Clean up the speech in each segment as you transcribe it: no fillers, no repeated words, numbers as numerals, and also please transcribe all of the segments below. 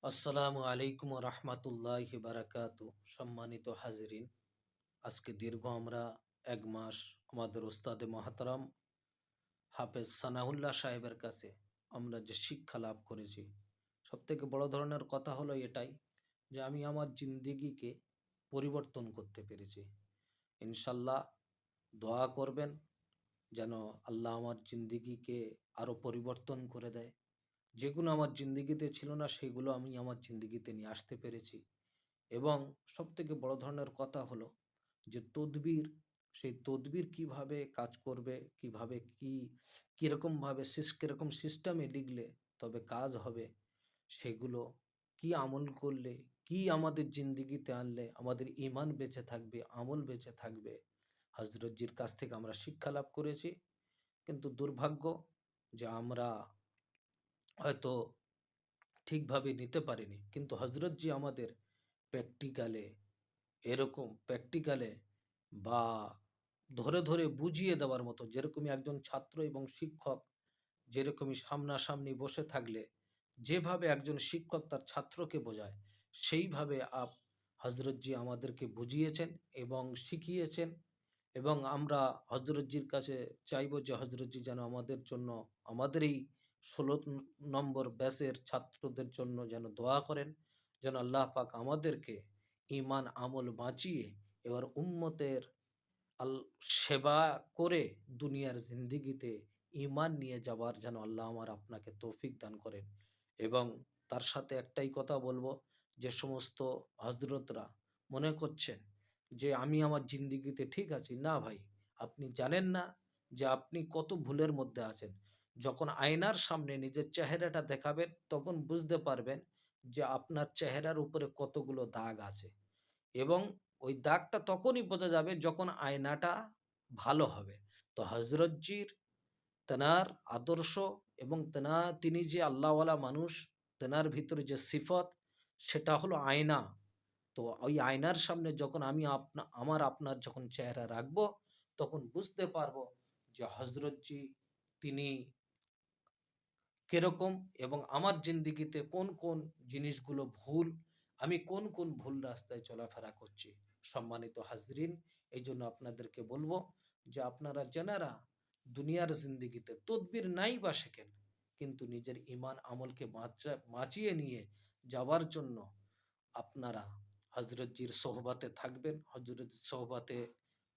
আসসালামু আলাইকুম রহমতুল্লাহি বারাকাতু। সম্মানিত হাজিরিন, আজকে দীর্ঘ আমরা 1 মাস আমাদের ওস্তাদে মহাতারাম হাফেজ সানাউল্লাহ সাহেবের কাছে আমরা যে শিক্ষা লাভ করেছি, সবথেকে বড় ধরনের কথা হলো এটাই যে আমি আমার জিন্দিগিকে পরিবর্তন করতে পেরেছি। ইনশাল্লাহ দোয়া করবেন যেন আল্লাহ আমার জিন্দিগিকে আরও পরিবর্তন করে দেয়। যেগুলো আমার জিন্দিগিতে ছিল না সেগুলো আমি আমার জিন্দিগিতে নিয়ে আসতে পেরেছি। এবং সবথেকে বড় ধরনের কথা হলো যে তদবির, সেই তদবির কিভাবে কাজ করবে, কিভাবে কিরকমভাবে কিরকম সিস্টেমে লিখলে তবে কাজ হবে, সেগুলো কি আমল করলে, কি আমাদের জিন্দিগিতে আনলে আমাদের ইমান বেঁচে থাকবে, আমল বেঁচে থাকবে, হজরতজির কাছ থেকে আমরা শিক্ষা লাভ করেছি। কিন্তু দুর্ভাগ্য যে আমরা হয়তো ঠিকভাবে নিতে পারিনি, কিন্তু হজরতজি আমাদের প্র্যাকটিক্যালে প্র্যাকটিক্যালে বা ধরে ধরে বুঝিয়ে দেওয়ার মতো, যেরকমই একজন ছাত্র এবং শিক্ষক যেরকমই সামনাসামনি বসে থাকলে যেভাবে একজন শিক্ষক তার ছাত্রকে বোঝায়, সেইভাবে হজরতজি আমাদেরকে বুঝিয়েছেন এবং শিখিয়েছেন। এবং আমরা হজরতজির কাছে চাইব যে হজরতজি যেন আমাদের জন্য, আমাদের এই 16 নম্বর ব্যাচের ছাত্রদের জন্য যেন দোয়া করেন, যেন আল্লাহ পাক আমাদেরকে ইমান আমল বাঁচিয়ে এবার উম্মতের আল সেবা করে দুনিয়ার জিন্দিগিতে ইমান নিয়ে যাবার যেন আল্লাহ আমার আপনাকে তৌফিক দান করেন। এবং তার সাথে একটাই কথা বলবো, যে সমস্ত হজরতরা মনে করছেন যে আমি আমার জিন্দিগিতে ঠিক আছি, না ভাই, আপনি জানেন না যে আপনি কত ভুলের মধ্যে আছেন। যখন আয়নার সামনে নিজের চেহারাটা দেখাবেন তখন বুঝতে পারবেন যে আপনার চেহারার উপরে কতগুলো দাগ আছে। এবং ওই দাগটা তখনই বোঝা যাবে যখন আয়নাটা ভালো হবে। তো হজরতজির তেনার আদর্শ এবং তিনি যে আল্লাহওয়ালা মানুষ, তেনার ভিতরে যে সিফত, সেটা হলো আয়না। তো ওই আয়নার সামনে যখন আমি আপনার যখন চেহারা রাখবো, তখন বুঝতে পারবো যে হজরতজি তিনি কিরকম, এবং আমার জিন্দিগিতে কোন কোন জিনিসগুলো ভুল, আমি কোন কোন ভুল রাস্তায় চলাফেরা করছি। সম্মানিত হাজরিন, এই জন্য আপনাদেরকে বলবো যে আপনারা যেনারা দুনিয়ার জিন্দিগিতে তদবির নাই বা শেখেন, কিন্তু নিজের ইমান আমলকে বাঁচিয়ে নিয়ে যাওয়ার জন্য আপনারা হজরতজির সোহবাতে থাকবেন। হজরত সোহবাতে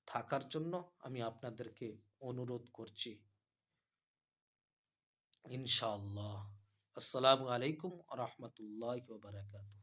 থাকার জন্য আমি আপনাদেরকে অনুরোধ করছি, ইনশাআল্লাহ। আসসালামু আলাইকুম রহমতুল্লাহ বারাকাতু।